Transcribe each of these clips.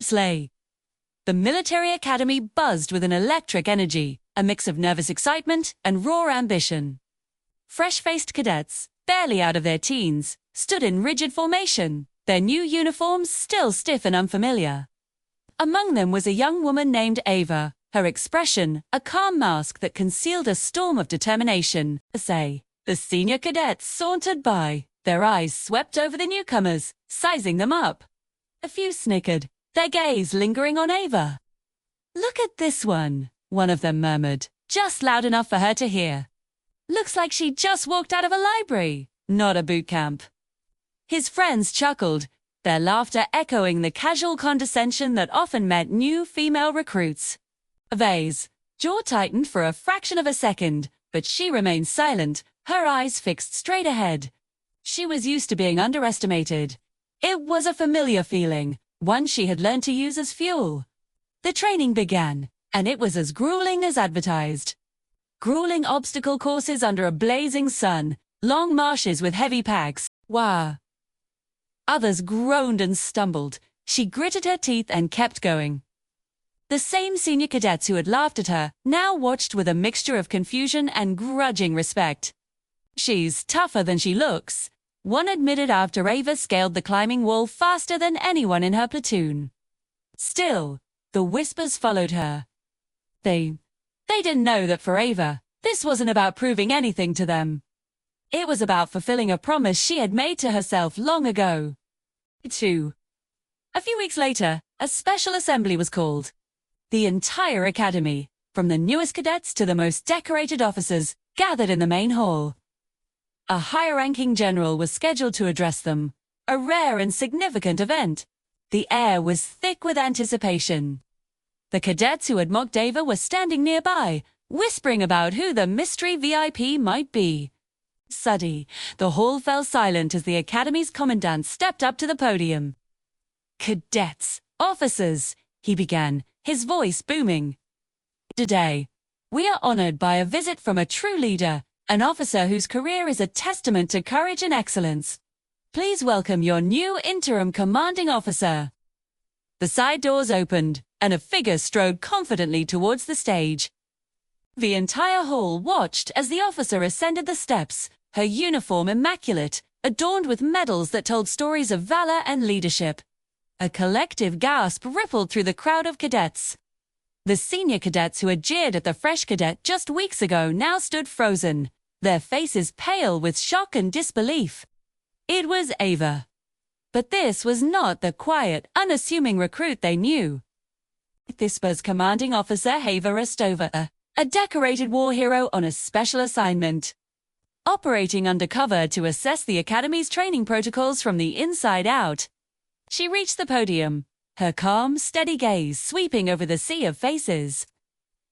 Slay. The military academy buzzed with an electric energy, a mix of nervous excitement and raw ambition. Fresh-faced cadets, barely out of their teens, stood in rigid formation, their new uniforms still stiff and unfamiliar. Among them was a young woman named Ava, her expression a calm mask that concealed a storm of determination. The senior cadets sauntered by, their eyes swept over the newcomers, sizing them up. A few snickered, their gaze lingering on Ava. "Look at this one," one of them murmured, just loud enough for her to hear. "Looks like she just walked out of a library, not a boot camp." His friends chuckled, their laughter echoing the casual condescension that often met new female recruits. Ava's jaw tightened for a fraction of a second, but she remained silent, her eyes fixed straight ahead. She was used to being underestimated. It was a familiar feeling, one she had learned to use as fuel. The training began, and it was as grueling as advertised. Grueling obstacle courses under a blazing sun, long marches with heavy packs. Wah! Others groaned and stumbled. She gritted her teeth and kept going. The same senior cadets who had laughed at her now watched with a mixture of confusion and grudging respect. "She's tougher than she looks," one admitted after Ava scaled the climbing wall faster than anyone in her platoon. Still, the whispers followed her. They didn't know that for Ava, this wasn't about proving anything to them. It was about fulfilling a promise she had made to herself long ago. A few weeks later, a special assembly was called. The entire academy, from the newest cadets to the most decorated officers, gathered in the main hall. A higher-ranking general was scheduled to address them, a rare and significant event. The air was thick with anticipation. The cadets who had mocked Ava were standing nearby, whispering about who the mystery VIP might be. Suddenly, the hall fell silent as the academy's commandant stepped up to the podium. "Cadets, officers," he began, his voice booming. "Today, we are honored by a visit from a true leader, an officer whose career is a testament to courage and excellence. Please welcome your new interim commanding officer." The side doors opened, and a figure strode confidently towards the stage. The entire hall watched as the officer ascended the steps, her uniform immaculate, adorned with medals that told stories of valor and leadership. A collective gasp rippled through the crowd of cadets. The senior cadets who had jeered at the fresh cadet just weeks ago now stood frozen, their faces pale with shock and disbelief. It was Ava. But this was not the quiet, unassuming recruit they knew. This was commanding officer Ava Rostova, a decorated war hero on a special assignment. Operating undercover to assess the academy's training protocols from the inside out. She reached the podium, her calm, steady gaze sweeping over the sea of faces.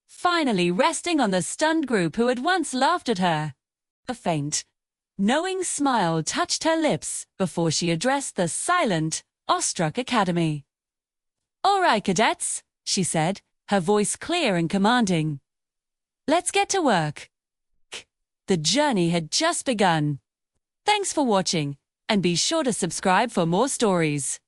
Finally resting on the stunned group who had once laughed at her. A faint, knowing smile touched her lips before she addressed the silent, awestruck academy. "All right, cadets," she said, her voice clear and commanding. "Let's get to work." The journey had just begun. Thanks for watching, and be sure to subscribe for more stories.